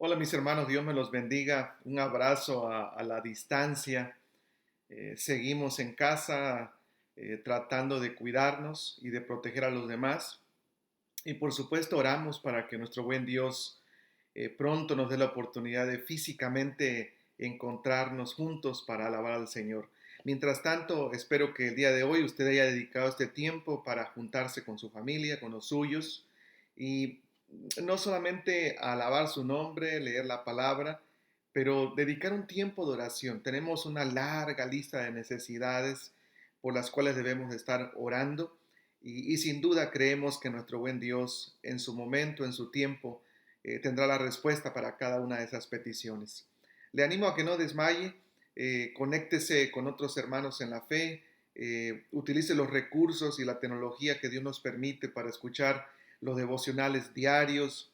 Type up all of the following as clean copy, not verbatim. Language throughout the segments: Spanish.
Hola mis hermanos, Dios me los bendiga. Un abrazo a la distancia. Seguimos en casa tratando de cuidarnos y de proteger a los demás. Y por supuesto oramos para que nuestro buen Dios pronto nos dé la oportunidad de físicamente encontrarnos juntos para alabar al Señor. Mientras tanto, espero que el día de hoy usted haya dedicado este tiempo para juntarse con su familia, con los suyos y no solamente a alabar su nombre, leer la palabra, pero dedicar un tiempo de oración. Tenemos una larga lista de necesidades por las cuales debemos estar orando y sin duda creemos que nuestro buen Dios en su momento, en su tiempo, tendrá la respuesta para cada una de esas peticiones. Le animo a que no desmaye, conéctese con otros hermanos en la fe, utilice los recursos y la tecnología que Dios nos permite para escuchar los devocionales diarios,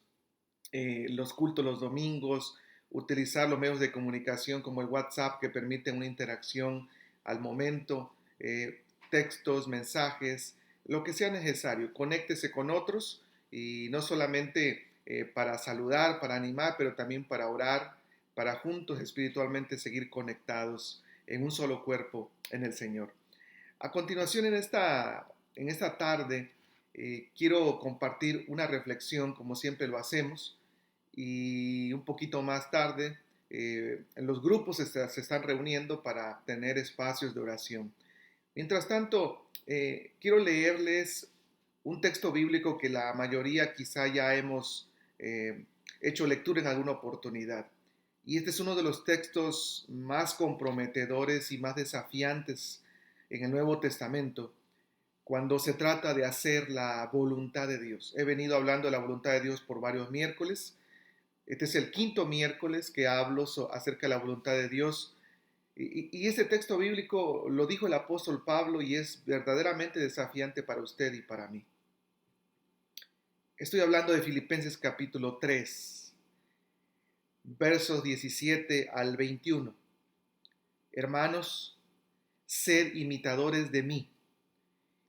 los cultos los domingos, utilizar los medios de comunicación como el WhatsApp que permiten una interacción al momento, textos, mensajes, lo que sea necesario. Conéctese con otros y no solamente para saludar, para animar, pero también para orar, para juntos espiritualmente seguir conectados en un solo cuerpo en el Señor. A continuación, en esta tarde, quiero compartir una reflexión, como siempre lo hacemos, y un poquito más tarde, los grupos se están reuniendo para tener espacios de oración. Mientras tanto, quiero leerles un texto bíblico que la mayoría quizá ya hemos hecho lectura en alguna oportunidad. Y este es uno de los textos más comprometedores y más desafiantes en el Nuevo Testamento cuando se trata de hacer la voluntad de Dios. He venido hablando de la voluntad de Dios por varios miércoles. Este es el quinto miércoles que hablo acerca de la voluntad de Dios. Y este texto bíblico lo dijo el apóstol Pablo y es verdaderamente desafiante para usted y para mí. Estoy hablando de Filipenses capítulo 3, versos 17 al 21. Hermanos, sed imitadores de mí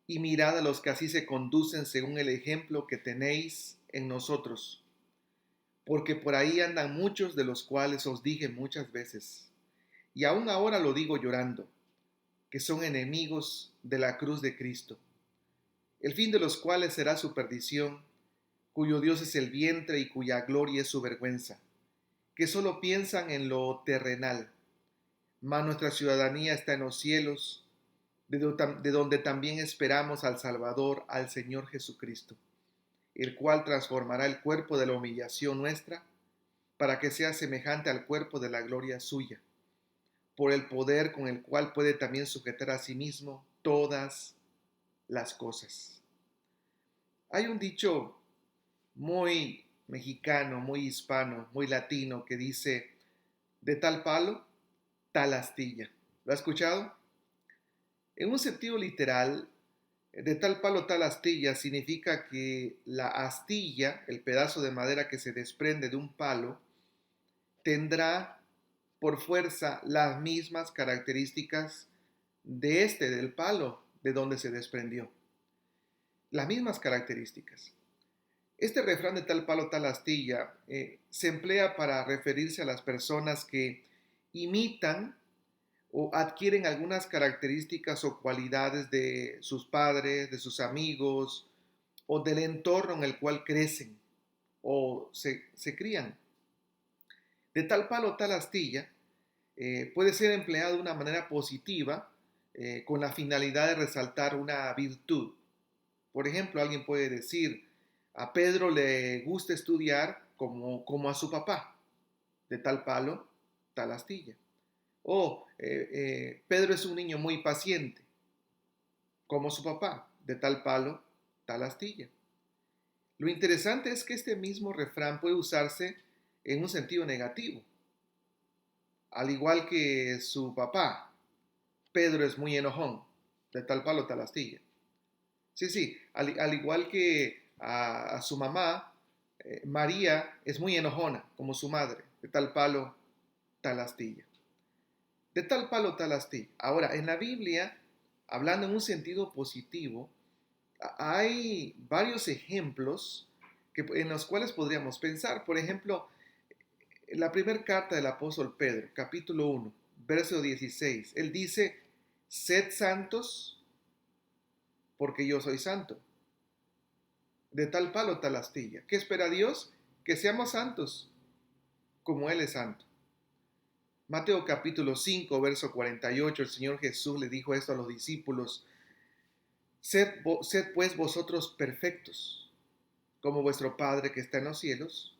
y mirad a los que así se conducen según el ejemplo que tenéis en nosotros, porque por ahí andan muchos de los cuales os dije muchas veces, y aún ahora lo digo llorando, que son enemigos de la cruz de Cristo, el fin de los cuales será su perdición, cuyo Dios es el vientre y cuya gloria es su vergüenza, que solo piensan en lo terrenal, mas nuestra ciudadanía está en los cielos, de donde también esperamos al Salvador, al Señor Jesucristo, el cual transformará el cuerpo de la humillación nuestra para que sea semejante al cuerpo de la gloria suya, por el poder con el cual puede también sujetar a sí mismo todas las cosas. Hay un dicho muy mexicano, muy hispano, muy latino que dice, de tal palo, tal astilla. ¿Lo ha escuchado? En un sentido literal, de tal palo, tal astilla significa que la astilla, el pedazo de madera que se desprende de un palo, tendrá por fuerza las mismas características del palo de donde se desprendió. Las mismas características. Este refrán de tal palo, tal astilla se emplea para referirse a las personas que imitan o adquieren algunas características o cualidades de sus padres, de sus amigos o del entorno en el cual crecen o se crían. De tal palo, tal astilla puede ser empleado de una manera positiva con la finalidad de resaltar una virtud. Por ejemplo, alguien puede decir, a Pedro le gusta estudiar como a su papá, de tal palo, tal astilla. O Pedro es un niño muy paciente, como su papá, de tal palo, tal astilla. Lo interesante es que este mismo refrán puede usarse en un sentido negativo. Al igual que su papá, Pedro es muy enojón, de tal palo, tal astilla. Sí, sí, al igual que a su mamá, María es muy enojona, como su madre, de tal palo, tal astilla. De tal palo, tal astilla. Ahora, en la Biblia, hablando en un sentido positivo, hay varios ejemplos en los cuales podríamos pensar. Por ejemplo, la primera carta del apóstol Pedro, capítulo 1, verso 16, él dice, sed santos porque yo soy santo. De tal palo, tal astilla. ¿Qué espera Dios? Que seamos santos, como Él es santo. Mateo capítulo 5, verso 48, el Señor Jesús le dijo esto a los discípulos, sed pues vosotros perfectos, como vuestro Padre que está en los cielos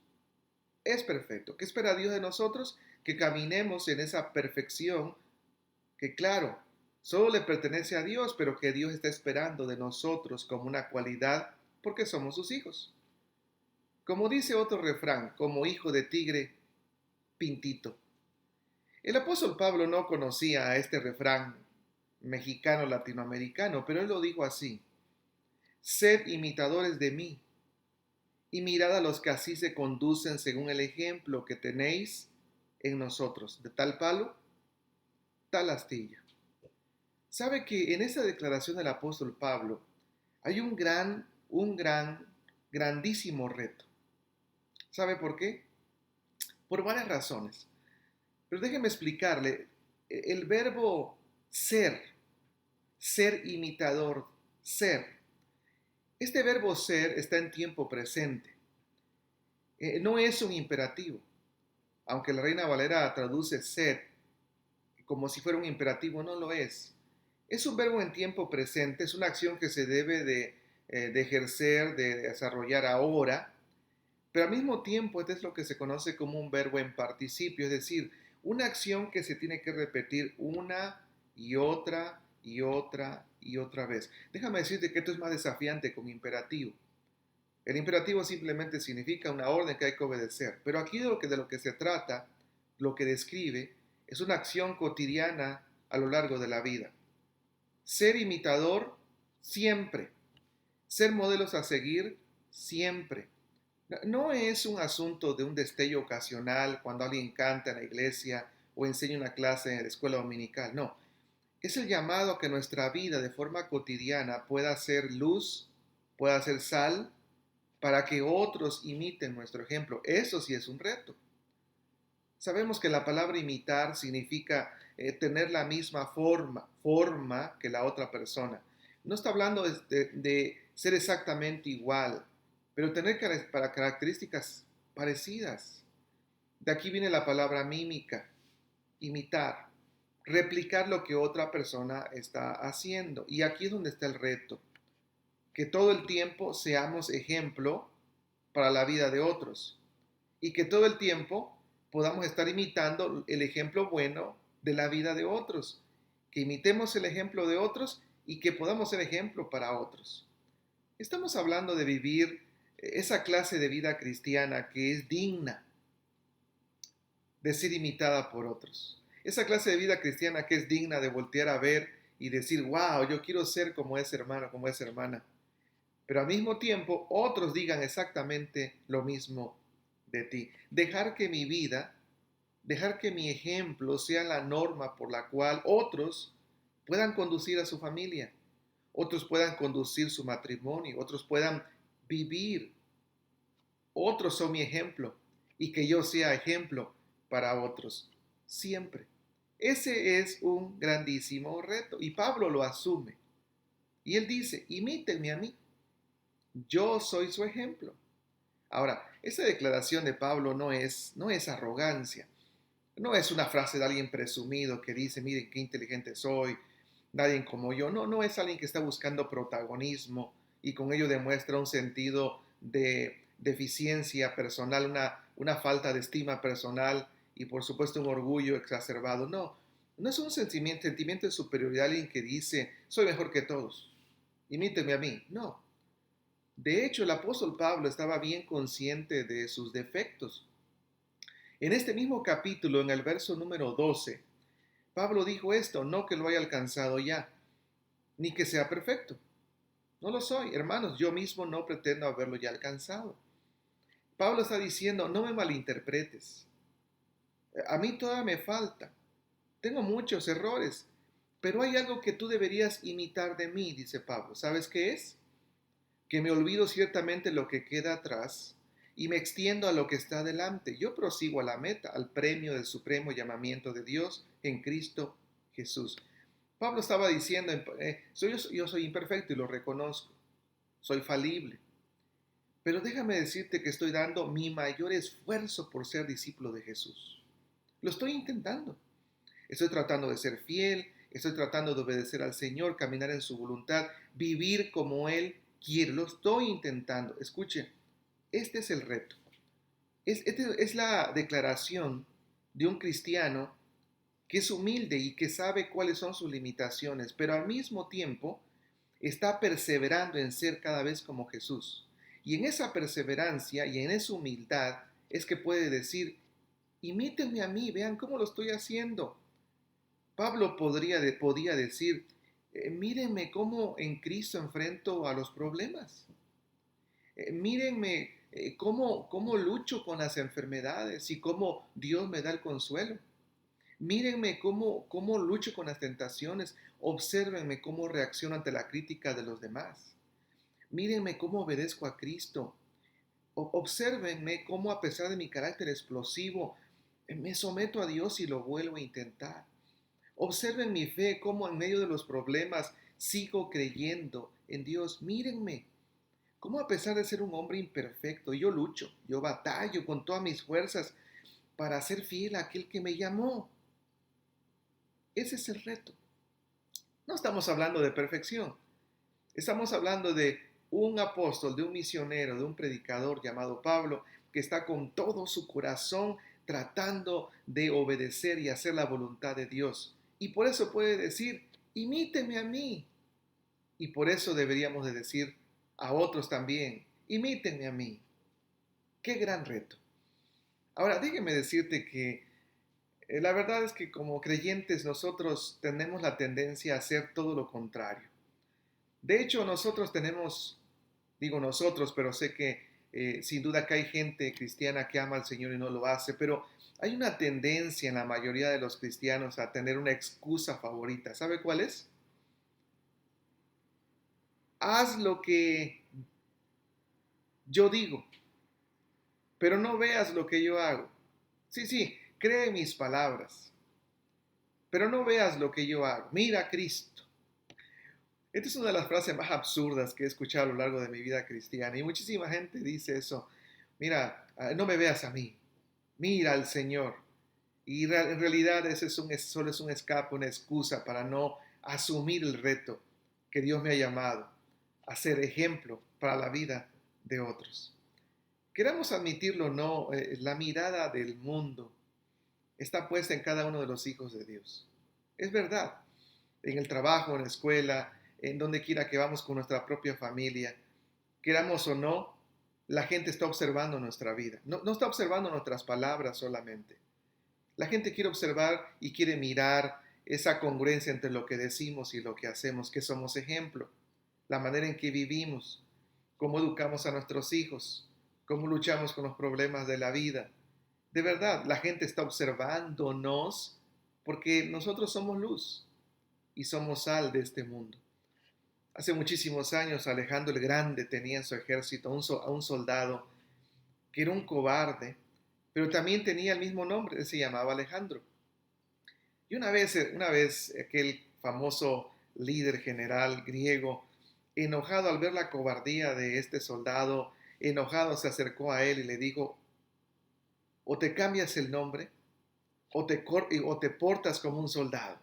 es perfecto. ¿Qué espera Dios de nosotros? Que caminemos en esa perfección que claro, solo le pertenece a Dios, pero que Dios está esperando de nosotros como una cualidad porque somos sus hijos. Como dice otro refrán, como hijo de tigre, pintito. El apóstol Pablo no conocía a este refrán mexicano latinoamericano, pero él lo dijo así: sed imitadores de mí y mirad a los que así se conducen según el ejemplo que tenéis en nosotros. De tal palo, tal astilla. Sabe que en esa declaración del apóstol Pablo hay grandísimo reto. ¿Sabe por qué? Por varias razones. Pero déjeme explicarle, el verbo ser, ser imitador, ser. Este verbo ser está en tiempo presente. No es un imperativo, aunque la Reina Valera traduce ser como si fuera un imperativo, no lo es. Es un verbo en tiempo presente, es una acción que se debe de ejercer, de desarrollar ahora, pero al mismo tiempo este es lo que se conoce como un verbo en participio, es decir, una acción que se tiene que repetir una y otra y otra y otra vez. Déjame decirte que esto es más desafiante que un imperativo. El imperativo simplemente significa una orden que hay que obedecer, pero aquí de lo que se trata, lo que describe, es una acción cotidiana a lo largo de la vida. Ser imitador siempre, ser modelos a seguir siempre. No es un asunto de un destello ocasional cuando alguien canta en la iglesia o enseña una clase en la escuela dominical, no. Es el llamado a que nuestra vida de forma cotidiana pueda ser luz, pueda ser sal, para que otros imiten nuestro ejemplo. Eso sí es un reto. Sabemos que la palabra imitar significa tener la misma forma que la otra persona. No está hablando de ser exactamente igual, pero tener para características parecidas. De aquí viene la palabra mímica, imitar, replicar lo que otra persona está haciendo. Y aquí es donde está el reto, que todo el tiempo seamos ejemplo para la vida de otros y que todo el tiempo podamos estar imitando el ejemplo bueno de la vida de otros, que imitemos el ejemplo de otros y que podamos ser ejemplo para otros. Estamos hablando de vivir esa clase de vida cristiana que es digna de ser imitada por otros. Esa clase de vida cristiana que es digna de voltear a ver y decir, wow, yo quiero ser como ese hermano, como esa hermana. Pero al mismo tiempo otros digan exactamente lo mismo de ti. Dejar que mi vida, dejar que mi ejemplo sea la norma por la cual otros puedan conducir a su familia, otros puedan conducir su matrimonio, otros puedan vivir. Otros son mi ejemplo y que yo sea ejemplo para otros siempre. Ese es un grandísimo reto y Pablo lo asume. Y él dice, imítenme a mí. Yo soy su ejemplo. Ahora, esa declaración de Pablo no es arrogancia, no es una frase de alguien presumido que dice, miren qué inteligente soy, nadie como yo. No, no es alguien que está buscando protagonismo y con ello demuestra un sentido de deficiencia personal, una falta de estima personal y por supuesto un orgullo exacerbado. No, no es un sentimiento de superioridad, alguien que dice, soy mejor que todos, imíteme a mí. No. De hecho, el apóstol Pablo estaba bien consciente de sus defectos. En este mismo capítulo, en el verso número 12, Pablo dijo esto, no que lo haya alcanzado ya, ni que sea perfecto. No lo soy, hermanos, yo mismo no pretendo haberlo ya alcanzado. Pablo está diciendo, no me malinterpretes. A mí todavía me falta. Tengo muchos errores, pero hay algo que tú deberías imitar de mí, dice Pablo. ¿Sabes qué es? Que me olvido ciertamente lo que queda atrás y me extiendo a lo que está delante. Yo prosigo a la meta, al premio del supremo llamamiento de Dios en Cristo Jesús. Pablo estaba diciendo, yo soy imperfecto y lo reconozco, soy falible, pero déjame decirte que estoy dando mi mayor esfuerzo por ser discípulo de Jesús. Lo estoy intentando. Estoy tratando de ser fiel, estoy tratando de obedecer al Señor, caminar en su voluntad, vivir como Él quiere. Lo estoy intentando. Escuche, este es el reto. Esta es la declaración de un cristiano que es humilde y que sabe cuáles son sus limitaciones, pero al mismo tiempo está perseverando en ser cada vez como Jesús. Y en esa perseverancia y en esa humildad es que puede decir, imítenme a mí, vean cómo lo estoy haciendo. Pablo podía decir, mírenme cómo en Cristo enfrento a los problemas. Mírenme cómo lucho con las enfermedades y cómo Dios me da el consuelo. Mírenme cómo lucho con las tentaciones. Obsérvenme cómo reacciono ante la crítica de los demás. Mírenme cómo obedezco a Cristo. Obsérvenme cómo a pesar de mi carácter explosivo, me someto a Dios y lo vuelvo a intentar. Observen mi fe, cómo en medio de los problemas sigo creyendo en Dios. Mírenme, cómo a pesar de ser un hombre imperfecto, yo lucho, yo batallo con todas mis fuerzas para ser fiel a aquel que me llamó. Ese es el reto. No estamos hablando de perfección. Estamos hablando de un apóstol, de un misionero, de un predicador llamado Pablo, que está con todo su corazón tratando de obedecer y hacer la voluntad de Dios. Y por eso puede decir, imíteme a mí. Y por eso deberíamos de decir a otros también, imítenme a mí. Qué gran reto. Ahora, déjeme decirte que la verdad es que como creyentes nosotros tenemos la tendencia a hacer todo lo contrario. De hecho, nosotros tenemos, digo nosotros, pero sé que sin duda que hay gente cristiana que ama al Señor y no lo hace, pero hay una tendencia en la mayoría de los cristianos a tener una excusa favorita. ¿Sabe cuál es? Haz lo que yo digo, pero no veas lo que yo hago. Sí, cree mis palabras, pero no veas lo que yo hago. Mira a Cristo. Esta es una de las frases más absurdas que he escuchado a lo largo de mi vida cristiana y muchísima gente dice eso. Mira, no me veas a mí, mira al Señor. Y en realidad ese solo es un escape, una excusa para no asumir el reto que Dios me ha llamado a ser ejemplo para la vida de otros. Queramos admitirlo o no, la mirada del mundo está puesta en cada uno de los hijos de Dios. Es verdad, en el trabajo, en la escuela, en donde quiera que vamos con nuestra propia familia, queramos o no, la gente está observando nuestra vida. No está observando nuestras palabras solamente. La gente quiere observar y quiere mirar esa congruencia entre lo que decimos y lo que hacemos, que somos ejemplo, la manera en que vivimos, cómo educamos a nuestros hijos, cómo luchamos con los problemas de la vida. De verdad, la gente está observándonos porque nosotros somos luz y somos sal de este mundo. Hace muchísimos años Alejandro el Grande tenía en su ejército a un soldado que era un cobarde, pero también tenía el mismo nombre, él se llamaba Alejandro. Y una vez aquel famoso líder general griego, enojado al ver la cobardía de este soldado, enojado se acercó a él y le dijo, o te cambias el nombre o te portas como un soldado.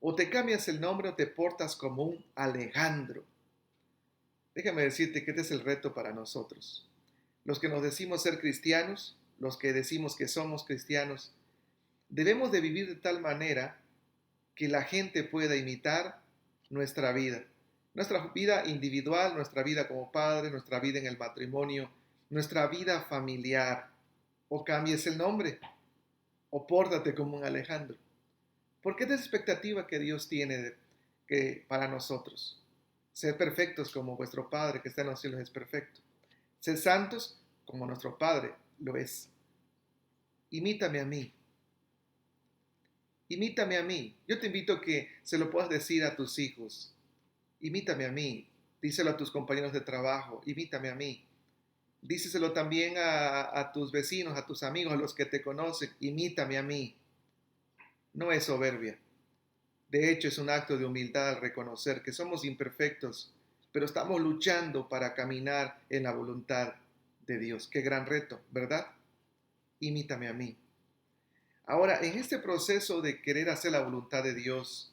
O te cambias el nombre o te portas como un Alejandro. Déjame decirte que este es el reto para nosotros. Los que nos decimos ser cristianos, los que decimos que somos cristianos, debemos de vivir de tal manera que la gente pueda imitar nuestra vida. Nuestra vida individual, nuestra vida como padre, nuestra vida en el matrimonio, nuestra vida familiar. O cambies el nombre, o pórtate como un Alejandro. Porque es la expectativa que Dios tiene para nosotros. Ser perfectos como vuestro Padre que está en los cielos es perfecto. Ser santos como nuestro Padre lo es. Imítame a mí. Imítame a mí. Yo te invito a que se lo puedas decir a tus hijos. Imítame a mí. Díselo a tus compañeros de trabajo. Imítame a mí. Díceselo también a tus vecinos, a tus amigos, a los que te conocen. Imítame a mí. No es soberbia. De hecho, es un acto de humildad al reconocer que somos imperfectos, pero estamos luchando para caminar en la voluntad de Dios. Qué gran reto, ¿verdad? Imítame a mí. Ahora, en este proceso de querer hacer la voluntad de Dios,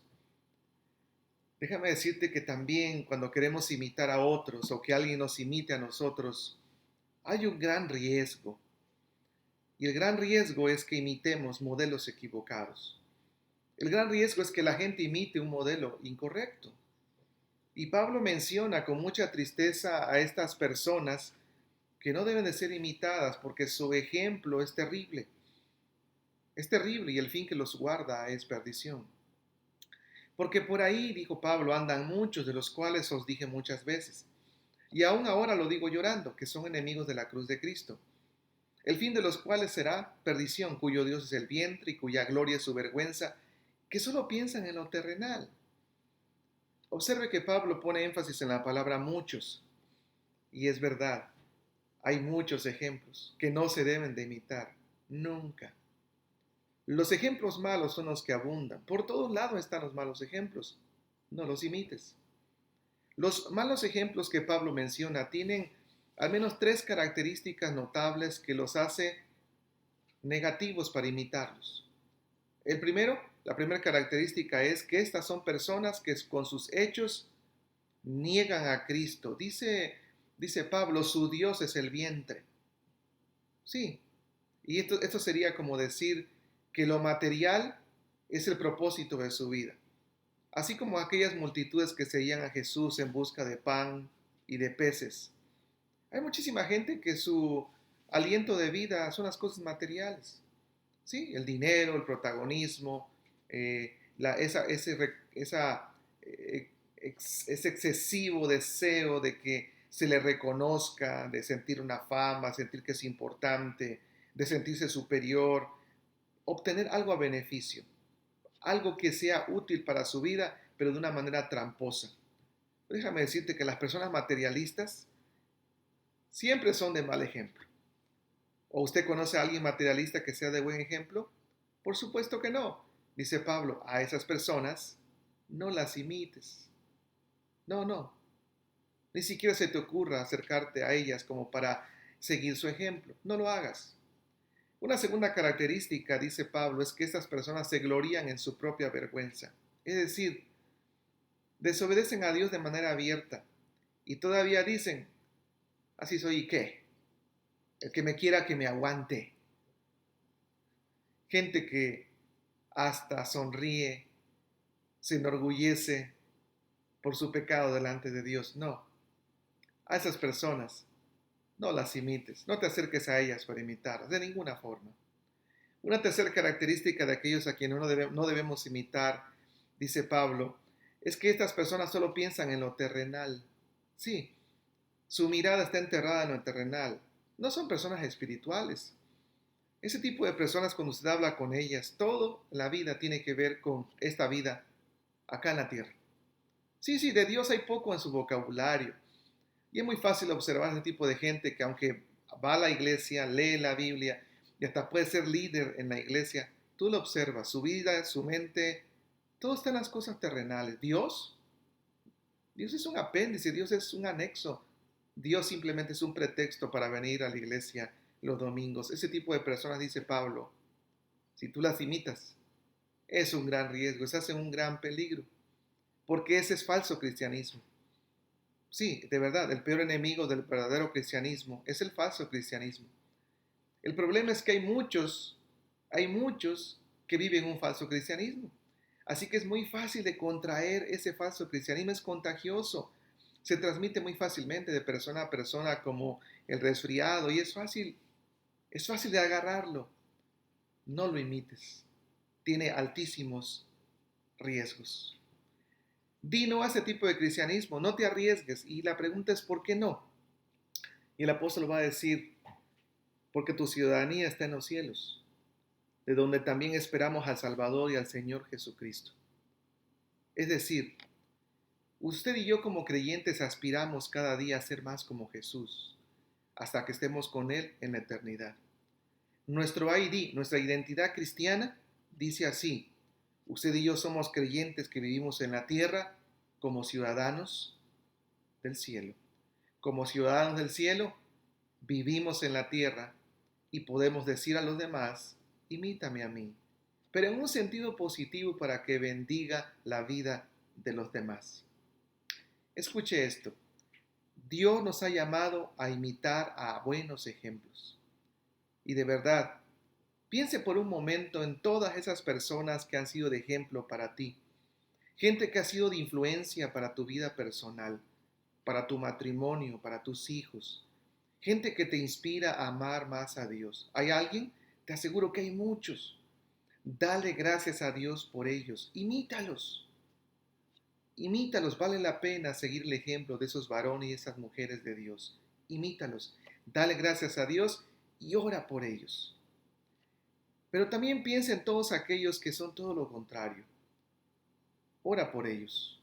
déjame decirte que también cuando queremos imitar a otros o que alguien nos imite a nosotros, hay un gran riesgo. Y el gran riesgo es que imitemos modelos equivocados. El gran riesgo es que la gente imite un modelo incorrecto. Y Pablo menciona con mucha tristeza a estas personas que no deben de ser imitadas porque su ejemplo es terrible. Es terrible y el fin que los guarda es perdición. Porque por ahí, dijo Pablo, andan muchos de los cuales os dije muchas veces. Y aún ahora lo digo llorando, que son enemigos de la cruz de Cristo. El fin de los cuales será perdición, cuyo Dios es el vientre y cuya gloria es su vergüenza, que solo piensan en lo terrenal. Observe que Pablo pone énfasis en la palabra muchos, y es verdad, hay muchos ejemplos que no se deben de imitar, nunca. Los ejemplos malos son los que abundan, por todos lados están los malos ejemplos, no los imites. Los malos ejemplos que Pablo menciona tienen al menos tres características notables que los hace negativos para imitarlos. La primera característica es que estas son personas que con sus hechos niegan a Cristo. Dice Pablo, su Dios es el vientre. Sí, y esto sería como decir que lo material es el propósito de su vida. Así como aquellas multitudes que seguían a Jesús en busca de pan y de peces. Hay muchísima gente que su aliento de vida son las cosas materiales. Sí, el dinero, el protagonismo, ese excesivo deseo de que se le reconozca, de sentir una fama, sentir que es importante, de sentirse superior, obtener algo a beneficio, algo que sea útil para su vida, pero de una manera tramposa. Déjame decirte que las personas materialistas siempre son de mal ejemplo. ¿O usted conoce a alguien materialista que sea de buen ejemplo? Por supuesto que no. Dice Pablo, a esas personas no las imites. No, no. Ni siquiera se te ocurra acercarte a ellas como para seguir su ejemplo. No lo hagas. Una segunda característica, dice Pablo, es que estas personas se glorían en su propia vergüenza. Es decir, desobedecen a Dios de manera abierta y todavía dicen, así soy y qué. El que me quiera que me aguante. Gente que hasta sonríe, se enorgullece por su pecado delante de Dios. No, a esas personas no las imites, no te acerques a ellas para imitarlas, de ninguna forma. Una tercera característica de aquellos a quienes no debemos imitar, dice Pablo, es que estas personas solo piensan en lo terrenal. Sí, su mirada está enterrada en lo terrenal. No son personas espirituales. Ese tipo de personas, cuando usted habla con ellas, toda la vida tiene que ver con esta vida acá en la tierra. Sí, sí, de Dios hay poco en su vocabulario. Y es muy fácil observar ese tipo de gente que aunque va a la iglesia, lee la Biblia y hasta puede ser líder en la iglesia, tú lo observas, su vida, su mente, todo está en las cosas terrenales. Dios es un apéndice, Dios es un anexo. Dios simplemente es un pretexto para venir a la iglesia los domingos. Ese tipo de personas, dice Pablo, si tú las imitas, es un gran riesgo, se hace un gran peligro, porque ese es falso cristianismo. Sí, de verdad, el peor enemigo del verdadero cristianismo es el falso cristianismo. El problema es que hay muchos que viven un falso cristianismo. Así que es muy fácil de contraer ese falso cristianismo, es contagioso. Se transmite muy fácilmente de persona a persona como el resfriado y es fácil de agarrarlo. No lo imites. Tiene altísimos riesgos. Di no a ese tipo de cristianismo, no te arriesgues. Y la pregunta es, ¿por qué no? Y el apóstol va a decir, porque tu ciudadanía está en los cielos, de donde también esperamos al Salvador y al Señor Jesucristo. Es decir, usted y yo como creyentes aspiramos cada día a ser más como Jesús, hasta que estemos con Él en la eternidad. Nuestro ID, nuestra identidad cristiana, dice así: usted y yo somos creyentes que vivimos en la tierra como ciudadanos del cielo. Como ciudadanos del cielo, vivimos en la tierra y podemos decir a los demás: imítame a mí, pero en un sentido positivo para que bendiga la vida de los demás. Escuche esto: Dios nos ha llamado a imitar a buenos ejemplos. Y de verdad, piense por un momento en todas esas personas que han sido de ejemplo para ti, gente que ha sido de influencia para tu vida personal, para tu matrimonio, para tus hijos, gente que te inspira a amar más a Dios. ¿Hay alguien? Te aseguro que hay muchos. Dale gracias a Dios por ellos. Imítalos. Imítalos. Vale la pena seguir el ejemplo de esos varones y esas mujeres de Dios. Imítalos. Dale gracias a Dios y ora por ellos. Pero también piensa en todos aquellos que son todo lo contrario. Ora por ellos.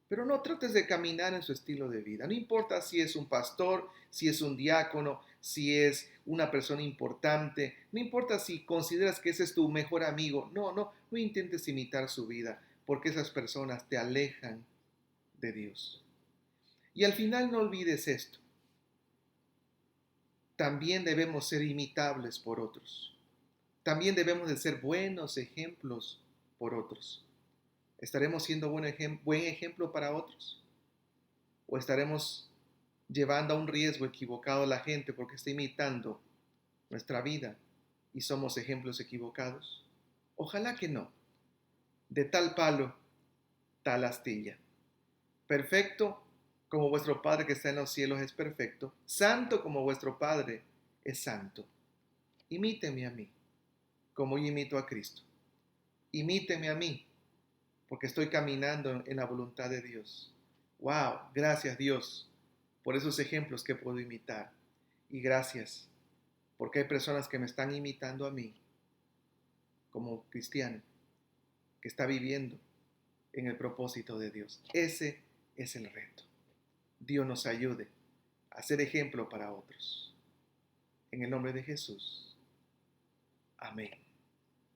Pero no trates de caminar en su estilo de vida. No importa si es un pastor, si es un diácono, si es una persona importante. No importa si consideras que ese es tu mejor amigo. No intentes imitar su vida, porque esas personas te alejan de Dios. Y al final no olvides esto. También debemos ser imitables por otros. También debemos de ser buenos ejemplos por otros. ¿Estaremos siendo buen ejemplo para otros? ¿O estaremos llevando a un riesgo equivocado a la gente porque está imitando nuestra vida y somos ejemplos equivocados? Ojalá que no. De tal palo, tal astilla. Perfecto como vuestro Padre que está en los cielos es perfecto. Santo como vuestro Padre es santo. Imíteme a mí, como yo imito a Cristo. Imíteme a mí, porque estoy caminando en la voluntad de Dios. ¡Wow! Gracias Dios por esos ejemplos que puedo imitar. Y gracias porque hay personas que me están imitando a mí como cristiano que está viviendo en el propósito de Dios. Ese es el reto. Dios nos ayude a ser ejemplo para otros. En el nombre de Jesús. Amén.